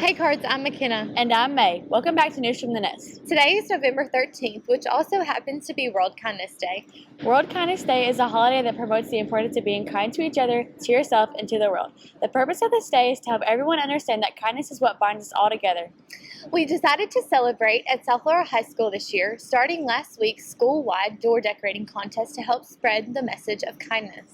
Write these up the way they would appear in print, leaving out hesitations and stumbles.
Hey Cards, I'm McKenna. And I'm May. Welcome back to News from the Nest. Today is November 13th, which also happens to be World Kindness Day. World Kindness Day is a holiday that promotes the importance of being kind to each other, to yourself, and to the world. The purpose of this day is to help everyone understand that kindness is what binds us all together. We decided to celebrate at South Laurel High School this year, starting last week's school-wide door decorating contest to help spread the message of kindness.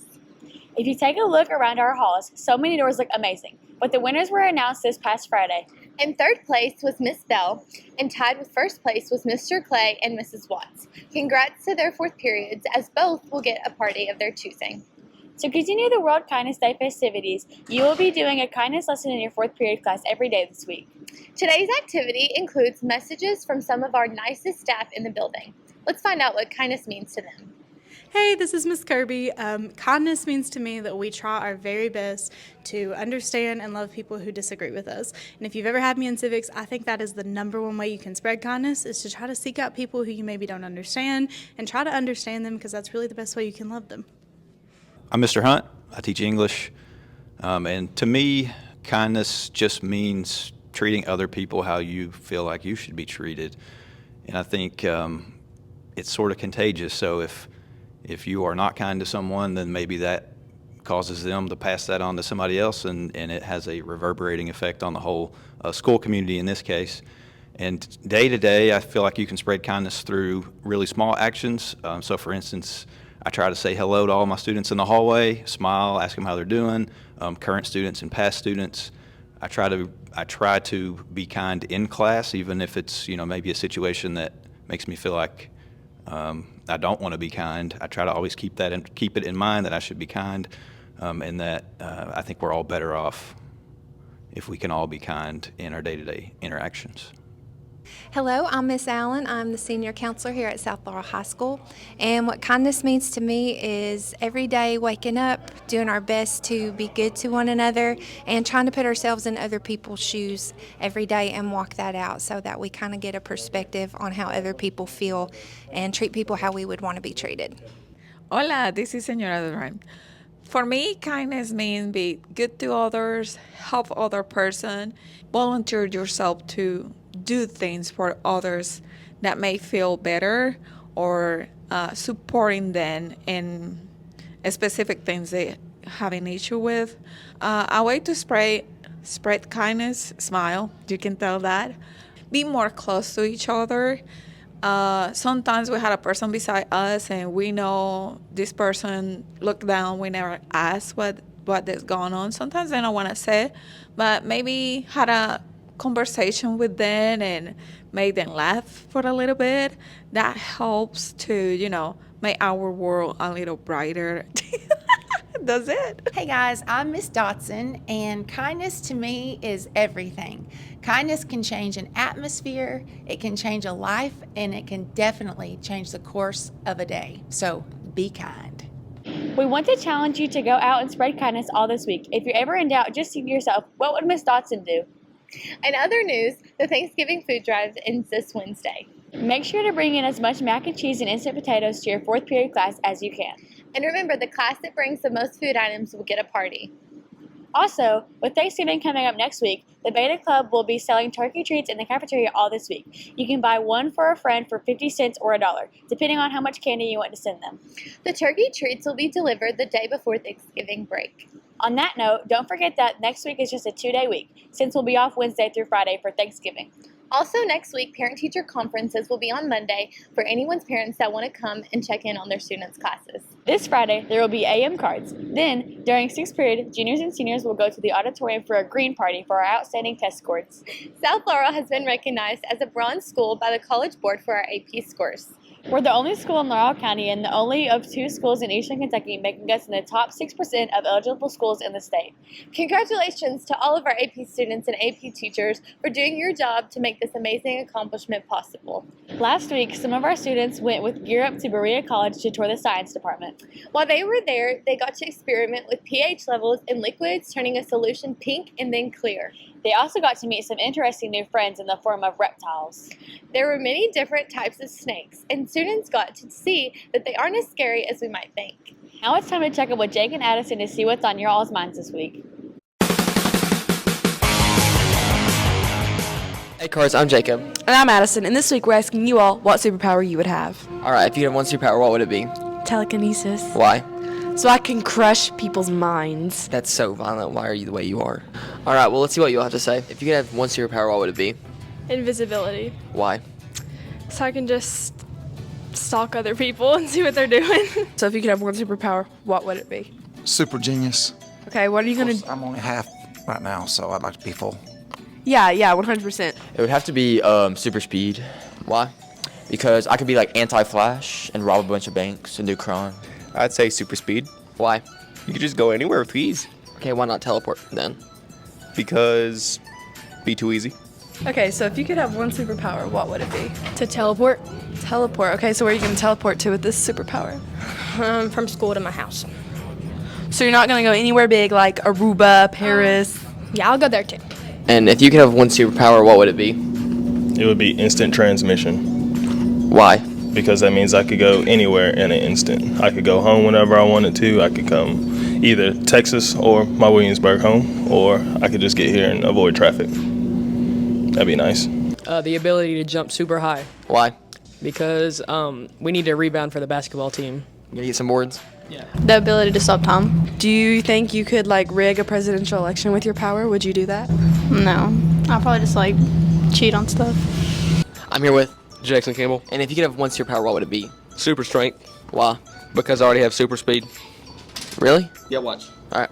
If you take a look around our halls, so many doors look amazing, but the winners were announced this past Friday. In third place was Miss Bell, and tied with first place was Mr. Clay and Mrs. Watts. Congrats to their fourth periods, as both will get a party of their choosing. To continue the World Kindness Day festivities, you will be doing a kindness lesson in your fourth period class every day this week. Today's activity includes messages from some of our nicest staff in the building. Let's find out what kindness means to them. Hey, this is Miss Kirby. Kindness means to me that we try our very best to understand and love people who disagree with us. And if you've ever had me in civics, I think that is the number one way you can spread kindness, is to try to seek out people who you maybe don't understand and try to understand them, because that's really the best way you can love them. I'm Mr. Hunt. I teach English. And to me, kindness just means treating other people how you feel like you should be treated. And I think it's sort of contagious. So if you are not kind to someone, then maybe that causes them to pass that on to somebody else, and it has a reverberating effect on the whole school community in this case. And day to day, I feel like you can spread kindness through really small actions. So for instance, I try to say hello to all my students in the hallway, smile, ask them how they're doing, current students and past students. I try to be kind in class, even if it's maybe a situation that makes me feel like I don't want to be kind. I try to always keep it in mind that I should be kind, and that I think we're all better off if we can all be kind in our day-to-day interactions. Hello, I'm Miss Allen. I'm the senior counselor here at South Laurel High School. And what kindness means to me is every day waking up, doing our best to be good to one another, and trying to put ourselves in other people's shoes every day and walk that out, so that we kind of get a perspective on how other people feel and treat people how we would want to be treated. Hola, this is Señora Duran. For me, kindness means be good to others, help other person, volunteer yourself to do things for others that may feel better, or supporting them in specific things they have an issue with. A way to spread kindness, smile, you can tell that. Be more close to each other. Sometimes we had a person beside us and we know this person looked down. We never ask what is going on. Sometimes they don't want to say, but maybe had a conversation with them and made them laugh for a little bit. That helps to, make our world a little brighter. That's it. Hey guys, I'm Miss Dotson, and kindness to me is everything. Kindness can change an atmosphere, it can change a life, and it can definitely change the course of a day. So be kind. We want to challenge you to go out and spread kindness all this week. If you're ever in doubt, just think to yourself, what would Miss Dotson do? In other news, the Thanksgiving food drive ends this Wednesday. Make sure to bring in as much mac and cheese and instant potatoes to your fourth period class as you can. And remember, the class that brings the most food items will get a party. Also, with Thanksgiving coming up next week, the Beta Club will be selling turkey treats in the cafeteria all this week. You can buy one for a friend for 50 cents or $1, depending on how much candy you want to send them. The turkey treats will be delivered the day before Thanksgiving break. On that note, don't forget that next week is just a 2-day week, since we'll be off Wednesday through Friday for Thanksgiving. Also next week, parent-teacher conferences will be on Monday for anyone's parents that want to come and check in on their students' classes. This Friday, there will be AM cards. Then, during 6th period, juniors and seniors will go to the auditorium for a green party for our outstanding test scores. South Laurel has been recognized as a bronze school by the College Board for our AP scores. We're the only school in Laurel County and the only of 2 schools in Eastern Kentucky, making us in the top 6% of eligible schools in the state. Congratulations to all of our AP students and AP teachers for doing your job to make this amazing accomplishment possible. Last week, some of our students went with Gear Up to Berea College to tour the science department. While they were there, they got to experiment with pH levels in liquids, turning a solution pink and then clear. They also got to meet some interesting new friends in the form of reptiles. There were many different types of snakes, and students got to see that they aren't as scary as we might think. Now it's time to check in with Jake and Addison to see what's on your all's minds this week. Hey Cards, I'm Jacob. And I'm Addison, and this week we're asking you all what superpower you would have. Alright, if you had one superpower, what would it be? Telekinesis. Why? So I can crush people's minds. That's so violent. Why are you the way you are? Alright, well, let's see what you all have to say. If you could have one superpower, what would it be? Invisibility. Why? So I can just stalk other people and see what they're doing. So if you could have one superpower, what would it be? Super genius. Okay, what are you going to... I'm only half right now, so I'd like to be full. Yeah, 100%. It would have to be super speed. Why? Because I could be like anti-Flash and rob a bunch of banks and do crime. I'd say super speed. Why? You could just go anywhere with ease. Okay, why not teleport then? Because be too easy. Okay, so if you could have one superpower, what would it be? To teleport. Teleport. Okay, so where are you going to teleport to with this superpower? From school to my house. So you're not going to go anywhere big like Aruba, Paris? Yeah, I'll go there too. And if you could have one superpower, what would it be? It would be instant transmission. Why? Because that means I could go anywhere in an instant. I could go home whenever I wanted to. I could come either Texas or my Williamsburg home, or I could just get here and avoid traffic. That'd be nice. The ability to jump super high. Why? Because we need to rebound for the basketball team. You gonna get some boards? Yeah. The ability to stop time. Do you think you could like rig a presidential election with your power? Would you do that? No. I'll probably just like cheat on stuff. I'm here with. Jackson Campbell. And if you could have one superpower, what would it be? Super strength. Why? Because I already have super speed. Really? Yeah, watch. Alright.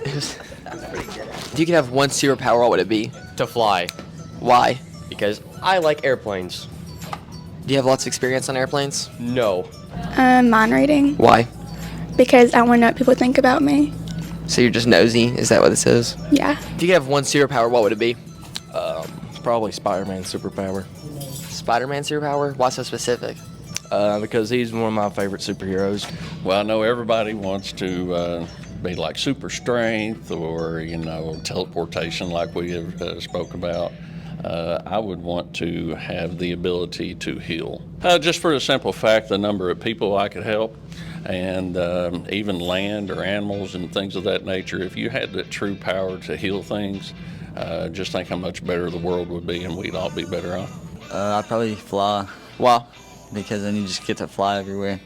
If you could have one superpower, what would it be? To fly. Why? Because I like airplanes. Do you have lots of experience on airplanes? No. Mind reading. Why? Because I want to know what people think about me. So you're just nosy? Is that what this is? Yeah. If you could have one superpower, what would it be? Probably Spider-Man superpower. Spider-Man superpower? Why so specific? Because he's one of my favorite superheroes. Well, I know everybody wants to be like super strength or, teleportation like we have spoke about. I would want to have the ability to heal. Just for the simple fact, the number of people I could help and even land or animals and things of that nature. If you had the true power to heal things, just think how much better the world would be and we'd all be better off. I'd probably fly. Why? Because then you just get to fly everywhere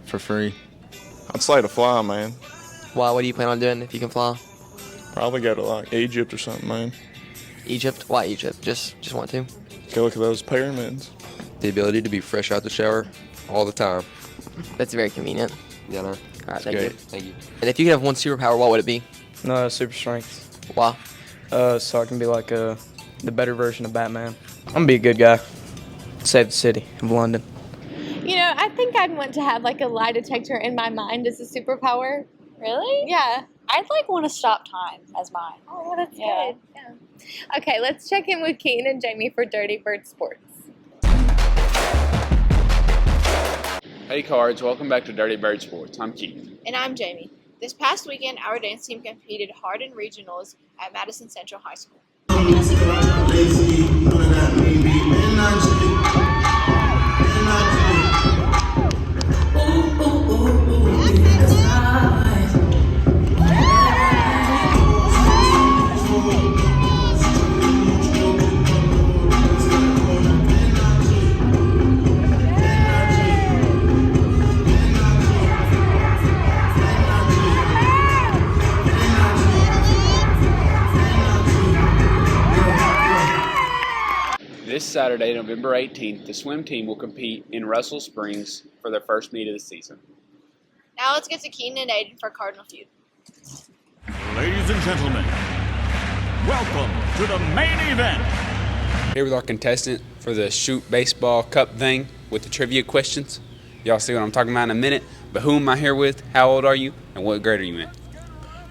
for free. I'd slay to fly, man. Why? What do you plan on doing if you can fly? Probably go to like Egypt or something, man. Egypt? Why Egypt? Just want to? Go look at those pyramids. The ability to be fresh out the shower all the time. That's very convenient. Yeah, no. All right, thank good. you. Thank you. And if you could have one superpower, what would it be? No, super strength. Why? So I can be like the better version of Batman. I'm gonna be a good guy. Save the city of London. I think I'd want to have like a lie detector in my mind as a superpower. Really? Yeah. I'd like want to stop time as mine. Oh, that's Yeah. good. Yeah. Okay, let's check in with Keaton and Jamie for Dirty Bird Sports. Hey Cards, welcome back to Dirty Bird Sports. I'm Keith. And I'm Jamie. This past weekend, our dance team competed hard in regionals at Madison Central High School. This Saturday, November 18th, the swim team will compete in Russell Springs for their first meet of the season. Now let's get to Keaton and Aiden for Cardinal Feud. Ladies and gentlemen, welcome to the main event. Here with our contestant for the Shoot Baseball Cup thing with the trivia questions. Y'all see what I'm talking about in a minute. But who am I here with? How old are you? And what grade are you in?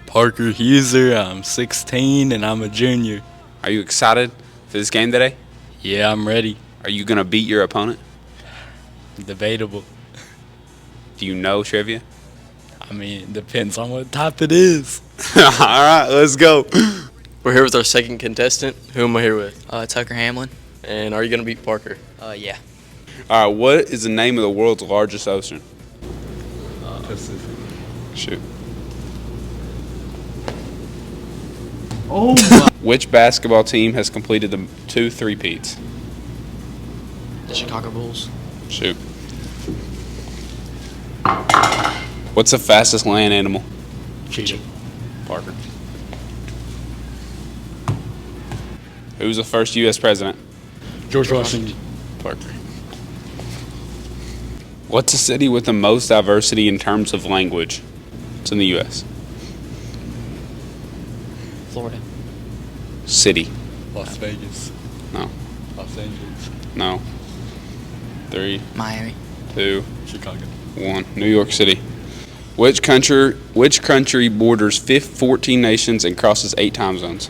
Parker Huser. I'm 16 and I'm a junior. Are you excited for this game today? Yeah, I'm ready. Are you going to beat your opponent? Debatable. Do you know trivia? I mean, it depends on what type it is. All right, let's go. We're here with our second contestant. Who am I here with? Tucker Hamlin. And are you going to beat Parker? Yeah. All right, what is the name of the world's largest ocean? Pacific. Shoot. Oh. Which basketball team has completed the 2 three-peats? The Chicago Bulls. Shoot. What's the fastest land animal? Cheetah. Parker. Who's the first U.S. president? George Washington. Parker. What's the city with the most diversity in terms of language? It's in the U.S. Florida. City. Las Vegas. No. Los Angeles. No. 3. Miami. 2. Chicago. 1. New York City. Which country borders 14 nations and crosses 8 time zones?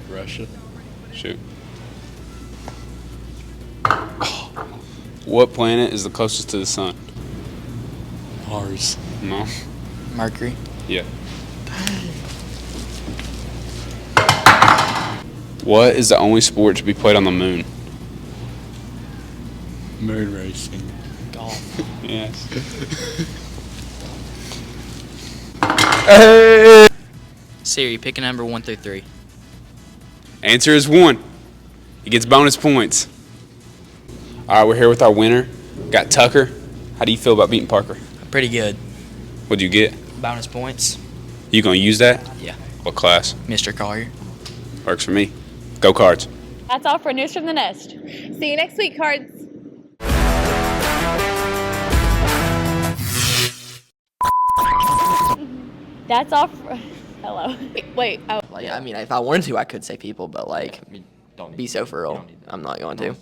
Russia. Shoot. What planet is the closest to the sun? Mars. No. Mercury. Yeah. What is the only sport to be played on the moon? Moon racing. Golf. Yes. Siri, pick a number 1 through 3. Answer is 1. He gets bonus points. All right, we're here with our winner. Got Tucker. How do you feel about beating Parker? Pretty good. What'd you get? Bonus points. You gonna use that? Yeah. What class? Mr. Collier. Works for me. Go Cards. That's all for News from the Nest. See you next week, Cards. That's all for... Hello. Wait. Oh. Like, I mean, if I wanted to, I could say people, but like, be so for real. I'm not going to.